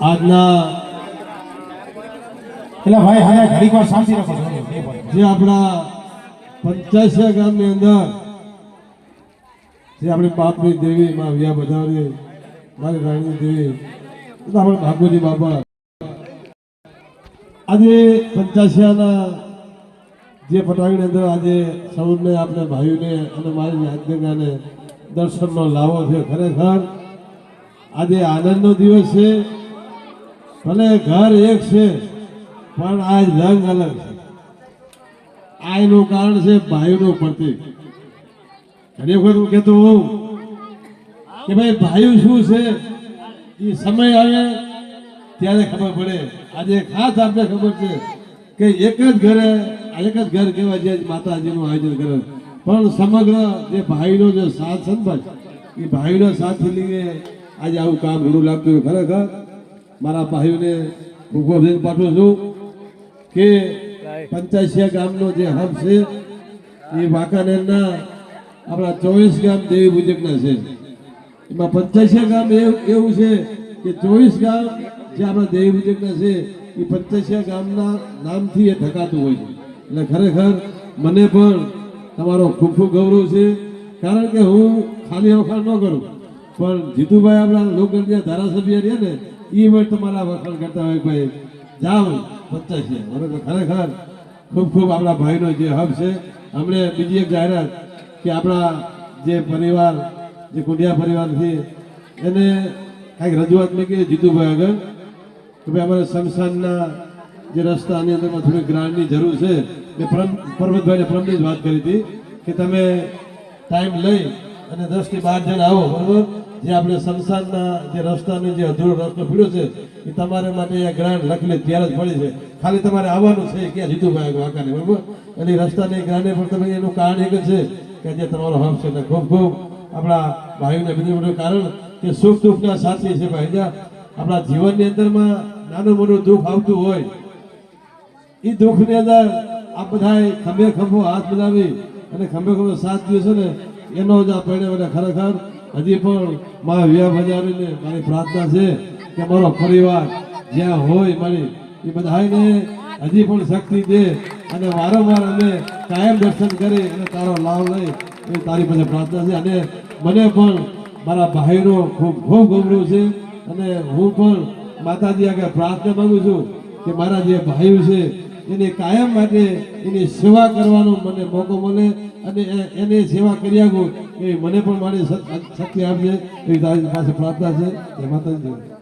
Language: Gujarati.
આજના એટલે ભાઈ હવે ઘડીક વાર શાંતિ રાખો જે આપણા 85 ગામની અંદર જે આપણી બાપની દેવી માં વિયા બધાની મારી રાણી દેવી આપણે ભાગવતી બાપા આજે 85ના જે પટાંગની અંદર આજે સૌને આપણે ભાઈઓને અને મારી રાજ્યગાને દર્શનનો લાવો છે. ખરેખર આજે આનંદનો દિવસ છે. ભલે ઘર એક છે પણ આજ રંગ અલગ છે. આ એનું કારણ છે ભાઈઓનું પ્રતીક. ઘણી વખત હું કહેતો હોઉં કે ભાઈ ભાઈઓ શું છે એ સમય આવે ત્યારે ખબર પડે. આજે ખાસ આપણે ખબર છે કે એક જ ઘરે એક જ ઘર કહેવાય જે માતાજીનું આયોજન કરે, પણ સમગ્ર જે ભાઈનો જે સાથ છે ને ભાઈ, એ ભાઈનો સાથ લઈને આજે આવું કામ ઘણું લાગતું હોય. ખરેખર મારા ભાઈઓને ખૂબ ખૂબ અભિનંદન પાઠવું છું કે 85 ગામનો જે હબ છે એ વાંકાનેરના આપણા 24 ગામ દેવી પૂજકના છે. એમાં 85 ગામ એવું છે કે 24 ગામ જે આપણા દેવી પૂજકના છે એ 85 ગામના નામથી એ ઢકાતું હોય છે. એટલે ખરેખર મને પણ તમારો ખૂબ ખૂબ ગૌરવ છે. કારણ કે હું ખાલી વખાણ ન કરું પણ જીતુભાઈ આપણા લોકગણના ધારાસભ્ય રહ્યા ને એ પણ તમારા વખાણ કરતા હોય ભાઈ જાઓ 85. બરોબર. ખરેખર ખૂબ ખૂબ આપણા ભાઈનો જે હબ છે. હમણે બીજી એક જાહેરાત કે આપણા જે પરિવાર જે કુંડિયા પરિવારથી એને કાંઈક રજૂઆત મેં કરી જીતુભાઈ આગળ કે ભાઈ અમારે શમશાનના જે રસ્તાની અંદરમાં થોડી ગ્રાન્ટની જરૂર છે. મેં પરબતભાઈને પરમની જ વાત કરી હતી કે તમે ટાઈમ લઈ અને 10 થી 12 જણ આવો. બરાબર. જે આપણે શમશાનના જે રસ્તાનો જે અધૂરો રસ્તો પીડ્યો છે એ તમારે માટે આ ગ્રાન્ટ લખેલી ત્યારે જ પડી છે. ખાલી તમારે આવવાનું છે ક્યાં જીતુભાઈ વાંકાને. બરાબર. અને રસ્તાની ગ્રાન્ટે પણ તમે એનું કારણ એક જ છે કે જે તમારો હક છે. ખૂબ ખૂબ આપણા ભાઈઓને બીજું મોટું કારણ કે સુખ દુઃખના સાથી છે ભાઈ. આપણા જીવનની અંદરમાં નાનું મોટું દુઃખ આવતું હોય એ દુઃખની અંદર આ બધા ખંભે ખંભો હાથ મિલાવી અને ખંભે ખંભો સાથ દે છે ને એનો જ આ પરિણામ. ખરેખર હજી પણ મારા વિયા બજાવીને મારી પ્રાર્થના છે કે મારો પરિવાર જ્યાં હોય મારી એ બધાને હજી પણ શક્તિ દે અને વારંવાર અમે કાયમ દર્શન કરી અને તારો લાભ લઈ એ તારી પાસે પ્રાર્થના છે. અને મને પણ મારા ભાઈનો ખૂબ ખૂબ ગૌરવ છે અને હું પણ માતાજી આગળ પ્રાર્થના માંગુ છું કે મારા જે ભાઈઓ છે એને કાયમ માટે એની સેવા કરવાનો મને મોકો મળે અને એને સેવા કરી આગું એ મને પણ મારી શક્તિ આપજે એવી તારી પાસે પ્રાર્થના છે. જય માતાજી.